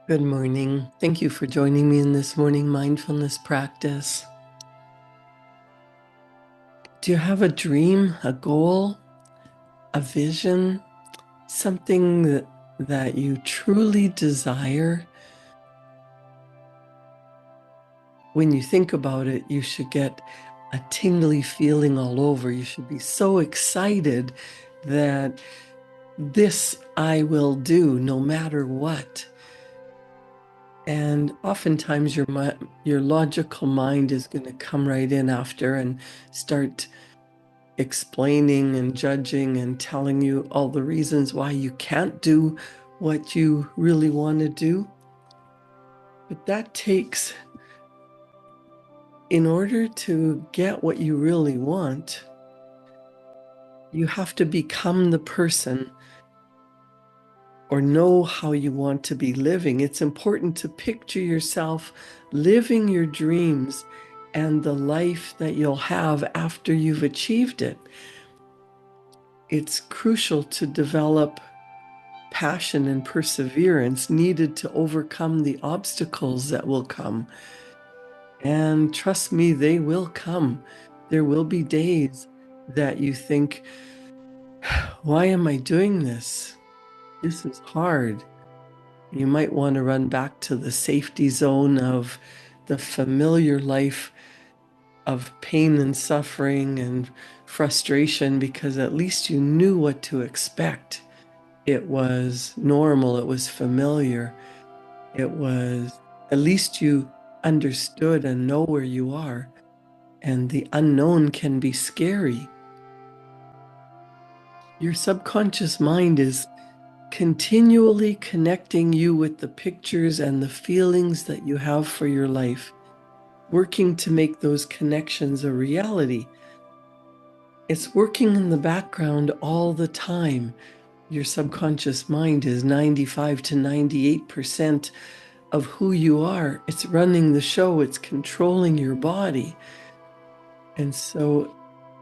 Good morning. Thank you for joining me in this morning mindfulness practice. Do you have a dream, a goal, a vision, something that you truly desire? When you think about it, you should get a tingly feeling all over. You should be so excited that this I will do no matter what. And oftentimes your logical mind is going to come right in after and start explaining and judging and telling you all the reasons why you can't do what you really want to do. But that takes, in order to get what you really want, you have to become the person or know how you want to be living. It's important to picture yourself living your dreams and the life that you'll have after you've achieved it. It's crucial to develop passion and perseverance needed to overcome the obstacles that will come. And trust me, they will come. There will be days that you think, why am I doing this? This is hard. You might want to run back to the safety zone of the familiar life of pain and suffering and frustration, because at least you knew what to expect. It was normal, it was familiar, it was, at least you understood and know where you are. And the unknown can be scary. Your subconscious mind is continually connecting you with the pictures and the feelings that you have for your life, working to make those connections a reality. It's working in the background all the time. Your subconscious mind is 95 to 98% of who you are. It's running the show, it's controlling your body. And so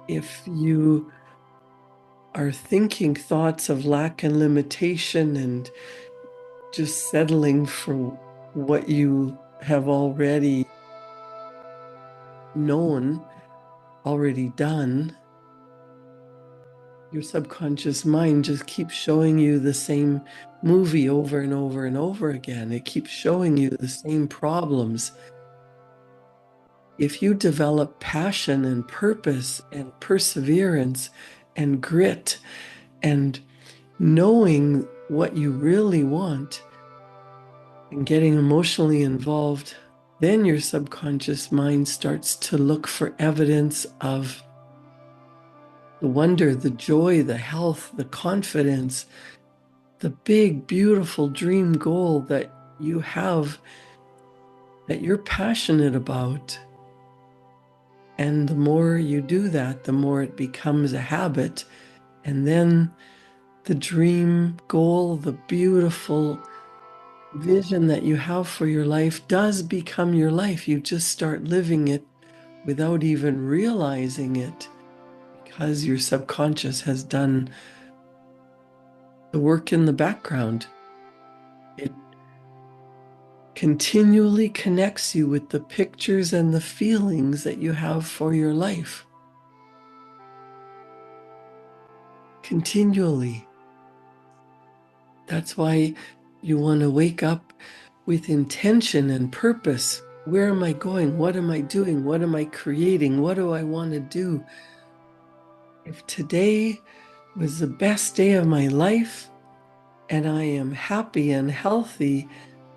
if you are thinking thoughts of lack and limitation and just settling for what you have already known, already done, your subconscious mind just keeps showing you the same movie over and over and over again. It keeps showing you the same problems. If you develop passion and purpose and perseverance and grit and knowing what you really want and getting emotionally involved, then your subconscious mind starts to look for evidence of the wonder, the joy, the health, the confidence, the big, beautiful dream goal that you have, that you're passionate about. And the more you do that, the more it becomes a habit. And then the dream goal, the beautiful vision that you have for your life does become your life. You just start living it without even realizing it, because your subconscious has done the work in the background. It continually connects you with the pictures and the feelings that you have for your life. Continually. That's why you want to wake up with intention and purpose. Where am I going? What am I doing? What am I creating? What do I want to do? If today was the best day of my life and I am happy and healthy,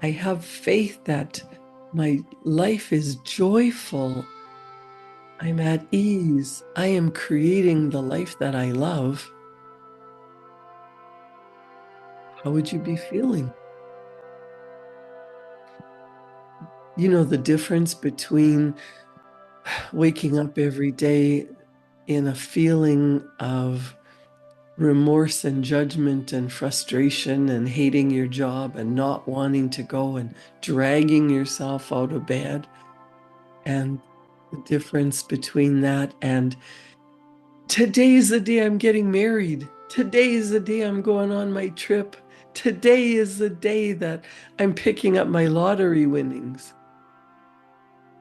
I have faith that my life is joyful. I'm at ease. I am creating the life that I love. How would you be feeling? You know the difference between waking up every day in a feeling of remorse and judgment and frustration and hating your job and not wanting to go and dragging yourself out of bed, and the difference between that and today's the day I'm getting married. Today's the day I'm going on my trip. Today is the day that I'm picking up my lottery winnings.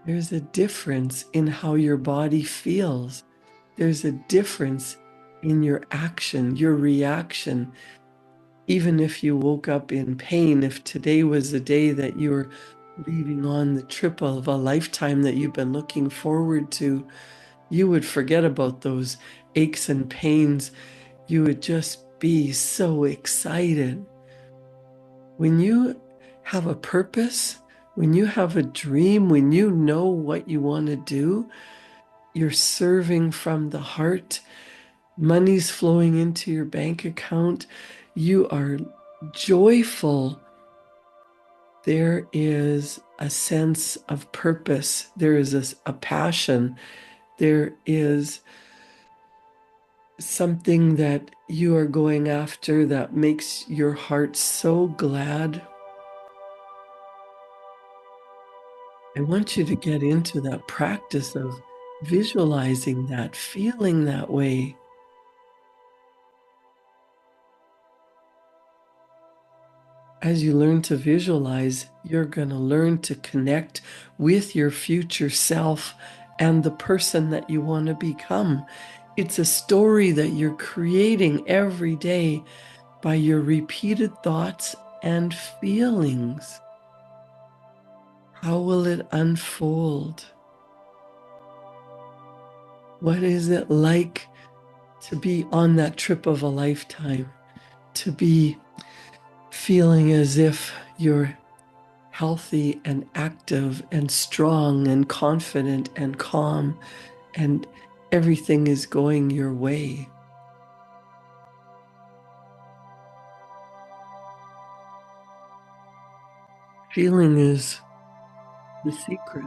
There's a difference in how your body feels. There's a difference in your action, your reaction. Even if you woke up in pain, if today was the day that you were leaving on the trip of a lifetime that you've been looking forward to, you would forget about those aches and pains. You would just be so excited. When you have a purpose, when you have a dream, when you know what you want to do, you're serving from the heart, money's flowing into your bank account, you are joyful. There is a sense of purpose. There is a passion. There is something that you are going after that makes your heart so glad. I want you to get into that practice of visualizing that, feeling that way. As you learn to visualize, you're going to learn to connect with your future self and the person that you want to become. It's a story that you're creating every day by your repeated thoughts and feelings. How will it unfold? What is it like to be on that trip of a lifetime? To be feeling as if you're healthy and active and strong and confident and calm and everything is going your way. Feeling is the secret.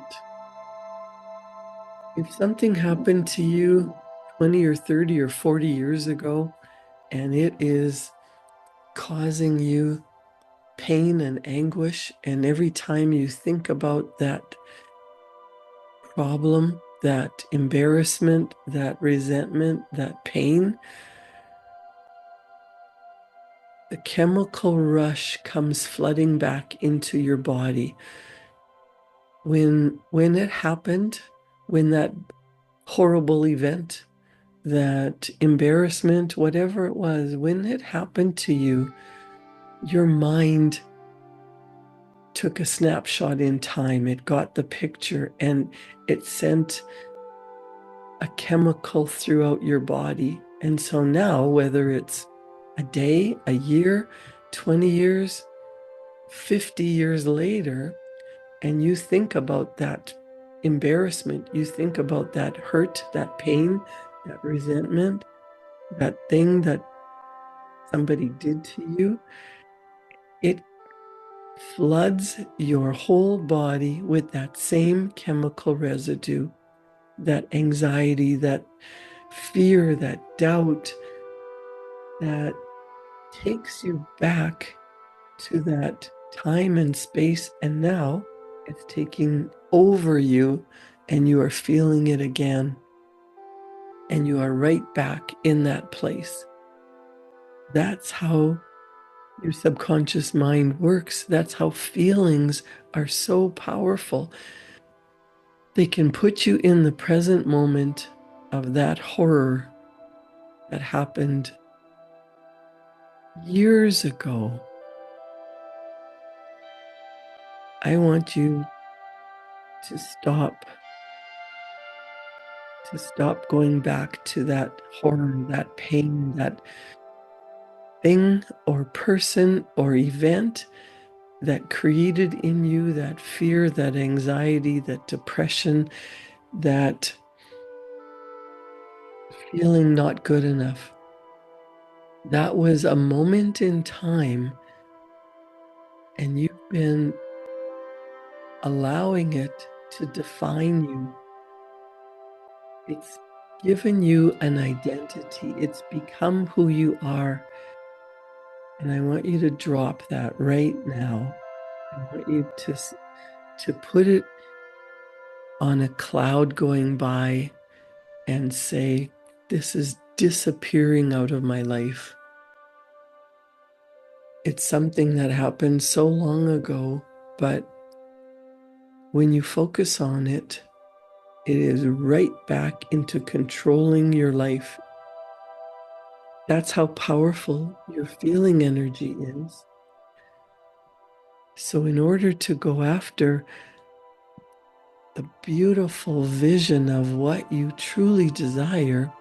If something happened to you 20 or 30 or 40 years ago and it is causing you pain and anguish, and every time you think about that problem, that embarrassment, that resentment, that pain, the chemical rush comes flooding back into your body. When it happened, when that horrible event, that embarrassment, whatever it was, when it happened to you, your mind took a snapshot in time. It got the picture and it sent a chemical throughout your body. And so now, whether it's a day, a year, 20 years, 50 years later, and you think about that embarrassment, you think about that hurt, that pain, that resentment, that thing that somebody did to you, it floods your whole body with that same chemical residue, that anxiety, that fear, that doubt, that takes you back to that time and space. And now it's taking over you and you are feeling it again. And you are right back in that place. That's how your subconscious mind works. That's how feelings are so powerful. They can put you in the present moment of that horror that happened years ago. I want you to stop going back to that horror, that pain, that thing or person or event that created in you that fear, that anxiety, that depression, that feeling not good enough. That was a moment in time, and you've been allowing it to define you. It's given you an identity. It's become who you are. And I want you to drop that right now. I want you to put it on a cloud going by and say, this is disappearing out of my life. It's something that happened so long ago, but when you focus on it, it is right back into controlling your life. That's how powerful your feeling energy is. So, in order to go after the beautiful vision of what you truly desire,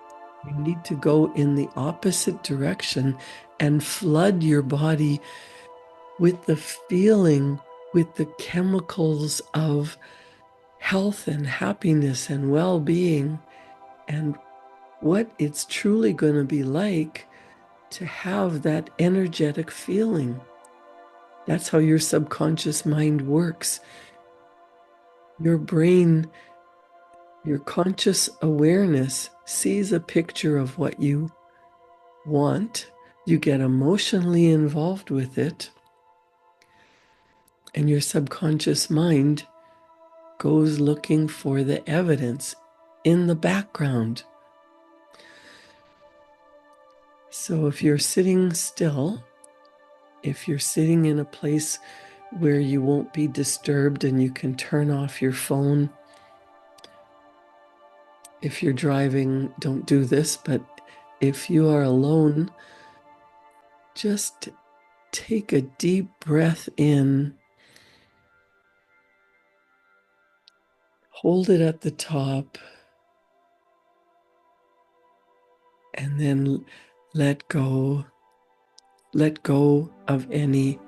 you need to go in the opposite direction and flood your body with the feeling, with the chemicals of health and happiness and well-being, and what it's truly going to be like to have that energetic feeling. That's how your subconscious mind works. Your brain, your conscious awareness sees a picture of what you want. You get emotionally involved with it, and your subconscious mind goes looking for the evidence in the background. So if you're sitting still, if you're sitting in a place where you won't be disturbed and you can turn off your phone, if you're driving, don't do this, but if you are alone, just take a deep breath in, hold it at the top, and then let go. Let go of any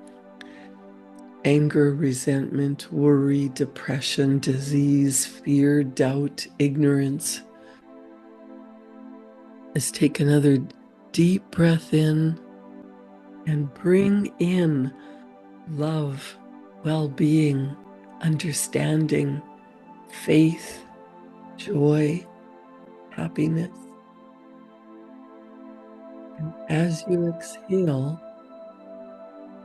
anger, resentment, worry, depression, disease, fear, doubt, ignorance. Let's take another deep breath in and bring in love, well-being, understanding, faith, joy, happiness. And as you exhale,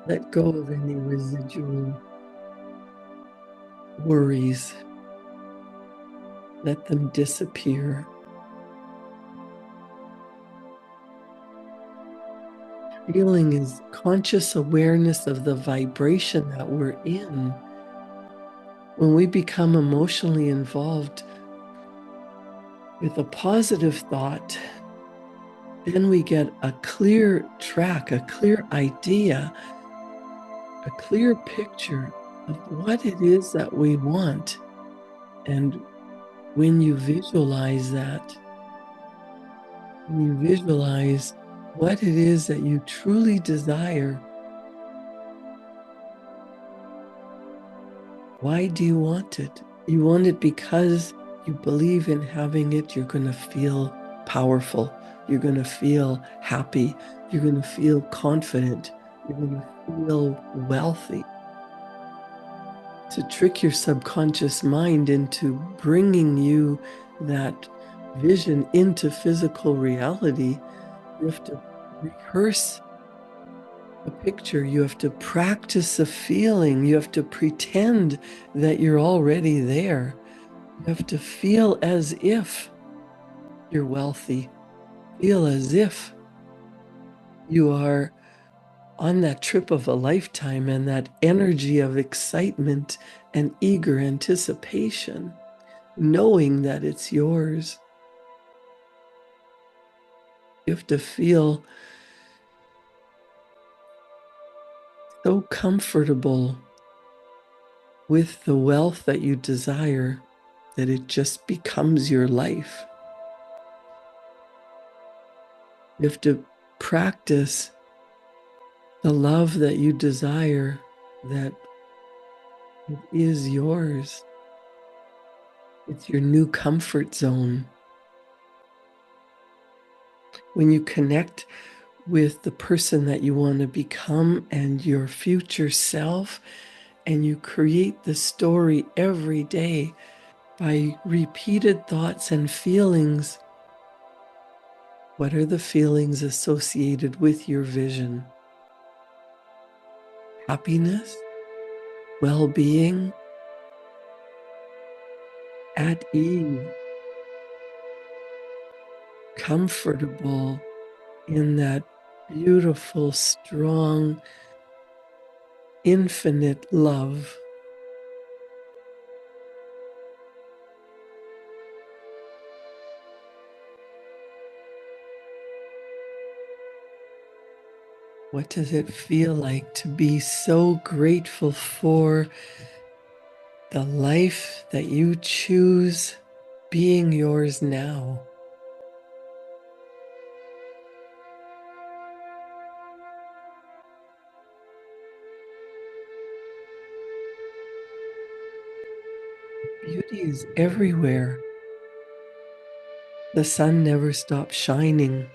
let go of any residual worries. Let them disappear. Feeling is conscious awareness of the vibration that we're in. When we become emotionally involved with a positive thought, then we get a clear track, a clear idea, a clear picture of what it is that we want. And when you visualize that, when you visualize what it is that you truly desire, why do you want it? You want it because you believe in having it. You're going to feel powerful. You're going to feel happy. You're going to feel confident. You're going to feel wealthy. To trick your subconscious mind into bringing you that vision into physical reality, you have to rehearse a picture. You have to practice a feeling. You have to pretend that you're already there. You have to feel as if you're wealthy. Feel as if you are on that trip of a lifetime, and that energy of excitement and eager anticipation, knowing that it's yours. You have to feel so comfortable with the wealth that you desire that it just becomes your life. You have to practice the love that you desire, that it is yours. It's your new comfort zone. When you connect with the person that you want to become and your future self, and you create the story every day by repeated thoughts and feelings, what are the feelings associated with your vision? Happiness, well-being, at ease, comfortable in that beautiful, strong infinite love. What does it feel like to be so grateful for the life that you choose being yours now? Beauty is everywhere. The sun never stops shining.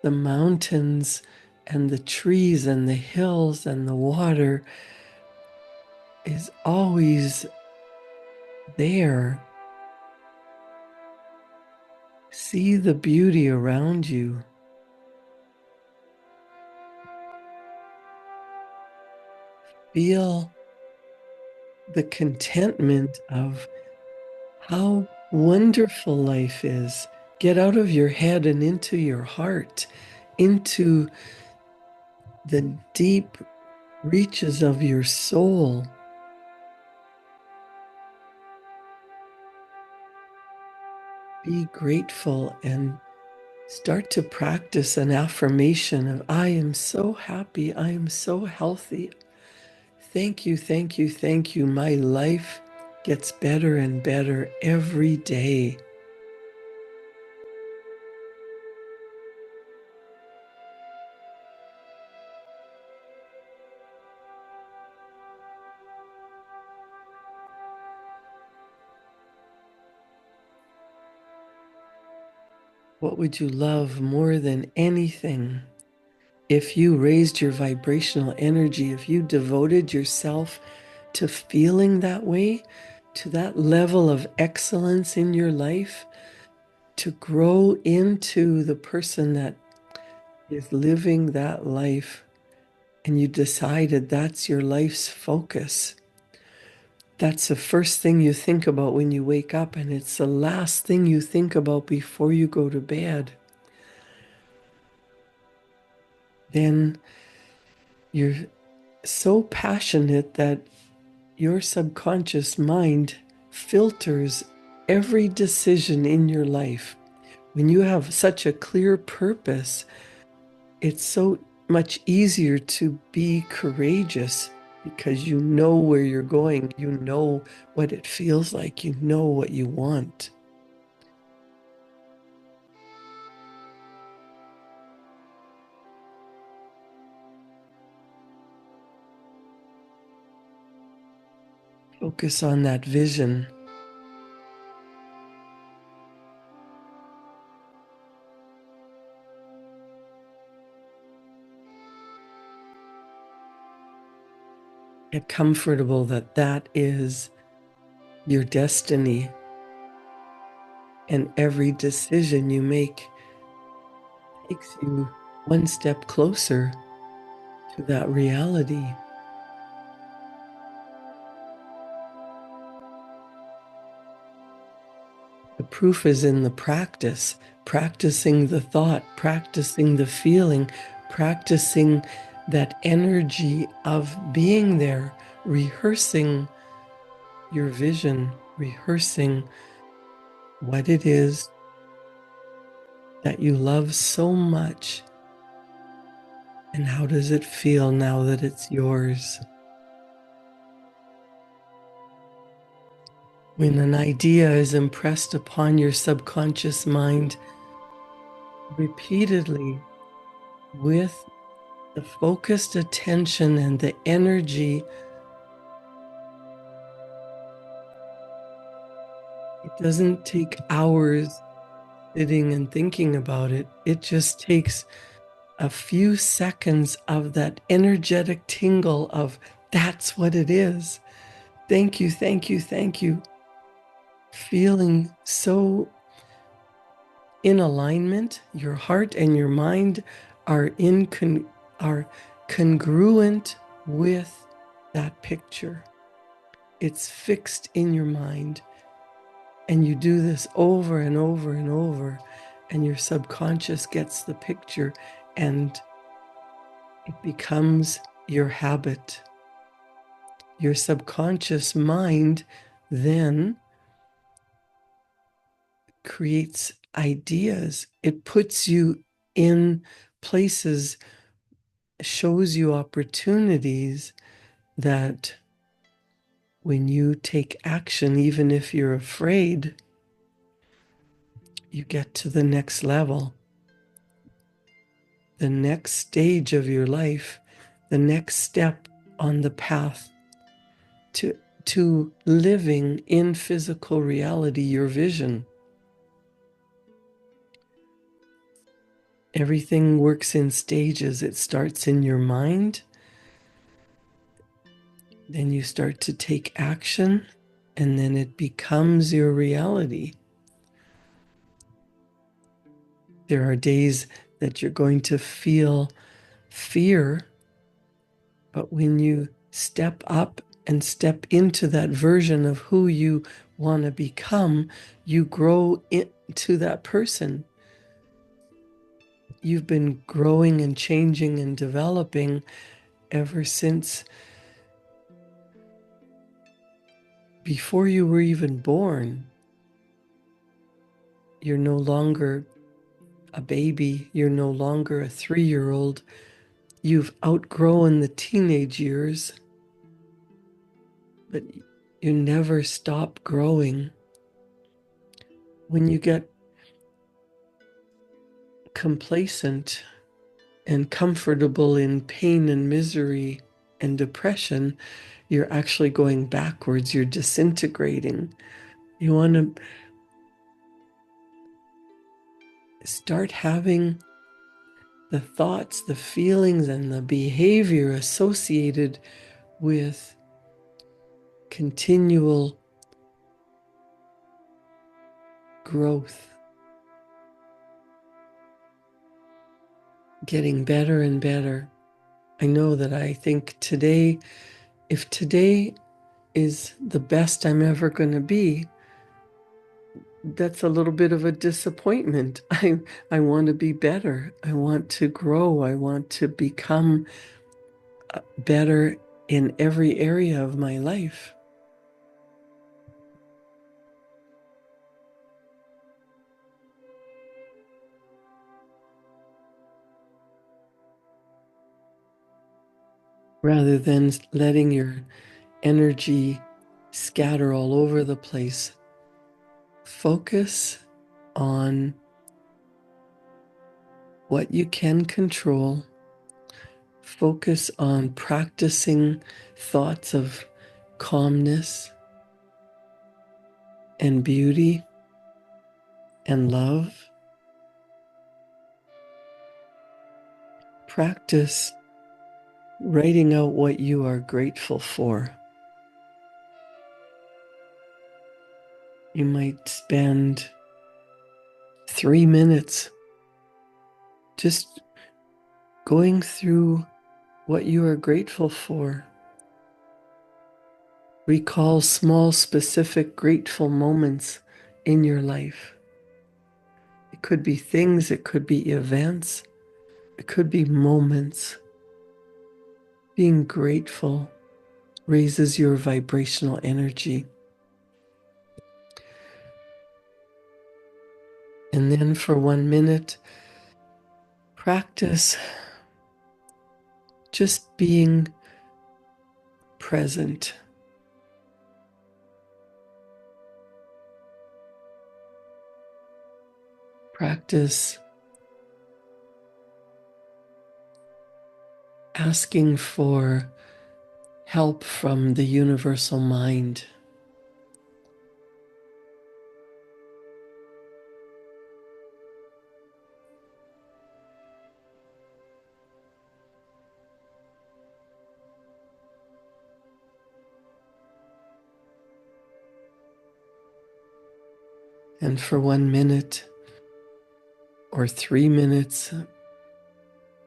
The mountains and the trees and the hills and the water is always there. See the beauty around you. Feel the contentment of how wonderful life is. Get out of your head and into your heart, into the deep reaches of your soul. Be grateful and start to practice an affirmation of, I am so happy, I am so healthy. Thank you, thank you, thank you. My life gets better and better every day. What would you love more than anything? If you raised your vibrational energy, if you devoted yourself to feeling that way, to that level of excellence in your life, to grow into the person that is living that life, and you decided that's your life's focus, that's the first thing you think about when you wake up, and it's the last thing you think about before you go to bed, then you're so passionate that your subconscious mind filters every decision in your life. When you have such a clear purpose, it's so much easier to be courageous because you know where you're going, you know what it feels like, you know what you want. Focus on that vision. Get comfortable that that is your destiny, and every decision you make takes you one step closer to that reality. The proof is in the practice, practicing the thought, practicing the feeling, practicing that energy of being there, rehearsing your vision, rehearsing what it is that you love so much, and how does it feel now that it's yours. When an idea is impressed upon your subconscious mind repeatedly with the focused attention and the energy, it doesn't take hours sitting and thinking about it. It just takes a few seconds of that energetic tingle of, that's what it is. Thank you, thank you, thank you. Feeling so in alignment, your heart and your mind are are congruent with that picture. It's fixed in your mind. And you do this over and over and over, and your subconscious gets the picture, and it becomes your habit. Your subconscious mind then creates ideas. It puts you in places, shows you opportunities that when you take action, even if you're afraid, you get to the next level, the next stage of your life, the next step on the path to living in physical reality, your vision. Everything works in stages. It starts in your mind, then you start to take action, and then it becomes your reality. There are days that you're going to feel fear, but when you step up and step into that version of who you want to become, you grow into that person. You've been growing and changing and developing ever since before you were even born. You're no longer a baby. You're no longer a 3-year-old. You've outgrown the teenage years, but you never stop growing. When you get complacent and comfortable in pain and misery and depression, you're actually going backwards. You're disintegrating. You want to start having the thoughts, the feelings, and the behavior associated with continual growth, getting better and better. I know that I think today, if today is the best I'm ever going to be, that's a little bit of a disappointment. I want to be better. I want to grow. I want to become better in every area of my life. Rather than letting your energy scatter all over the place, focus on what you can control. Focus on practicing thoughts of calmness and beauty and love. Practice writing out what you are grateful for. You might spend 3 minutes just going through what you are grateful for. Recall small, specific, grateful moments in your life. It could be things, it could be events, it could be moments. Being grateful raises your vibrational energy. And then for 1 minute, practice just being present. Practice asking for help from the universal mind. And for 1 minute or 3 minutes,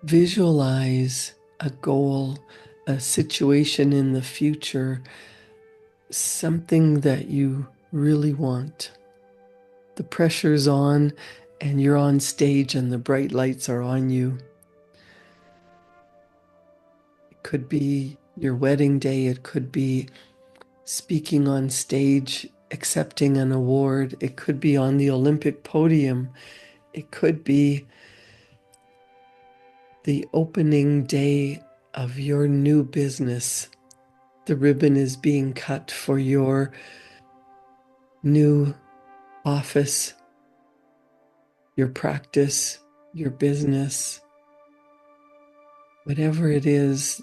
visualize a goal, a situation in the future, something that you really want. The pressure's on and you're on stage and the bright lights are on you. It could be your wedding day. It could be speaking on stage, accepting an award. It could be on the Olympic podium. It could be the opening day of your new business. The ribbon is being cut for your new office, your practice, your business, whatever it is.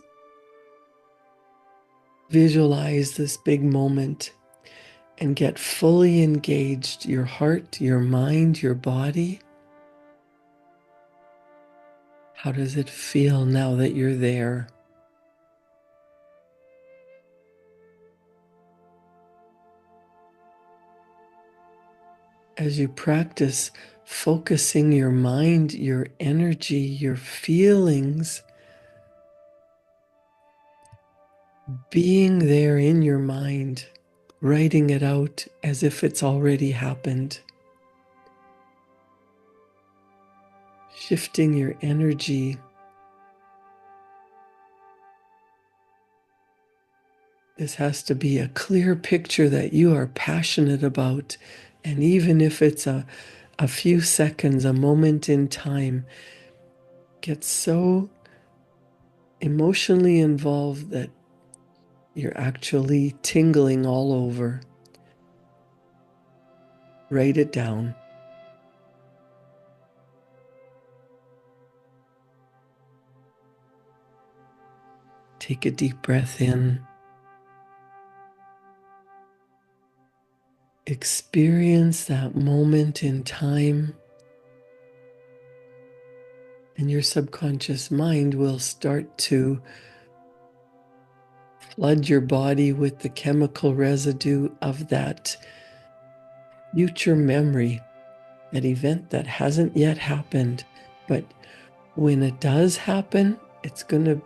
Visualize this big moment and get fully engaged, your heart, your mind, your body. How does it feel now that you're there? As you practice focusing your mind, your energy, your feelings, being there in your mind, writing it out as if it's already happened, shifting your energy. This has to be a clear picture that you are passionate about. And even if it's a few seconds, a moment in time, get so emotionally involved that you're actually tingling all over. Write it down. Take a deep breath in. Experience that moment in time, and your subconscious mind will start to flood your body with the chemical residue of that future memory, that event that hasn't yet happened. But when it does happen, it's going to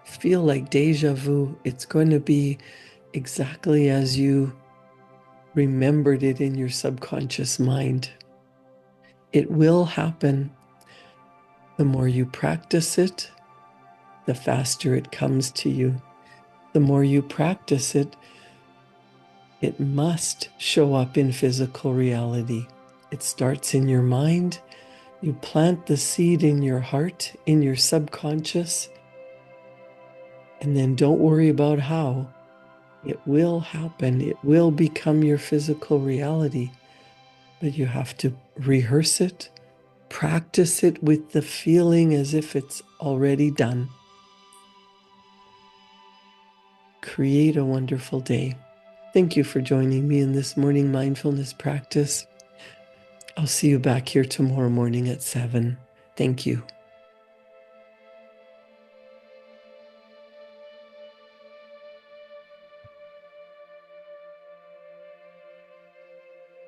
feel like deja vu. It's going to be exactly as you remembered it in your subconscious mind. It will happen. The more you practice it, the faster it comes to you. The more you practice it, it must show up in physical reality. It starts in your mind. You plant the seed in your heart, in your subconscious, and then don't worry about how. It will happen. It will become your physical reality. But you have to rehearse it, practice it with the feeling as if it's already done. Create a wonderful day. Thank you for joining me in this morning mindfulness practice. I'll see you back here tomorrow morning at 7. Thank you.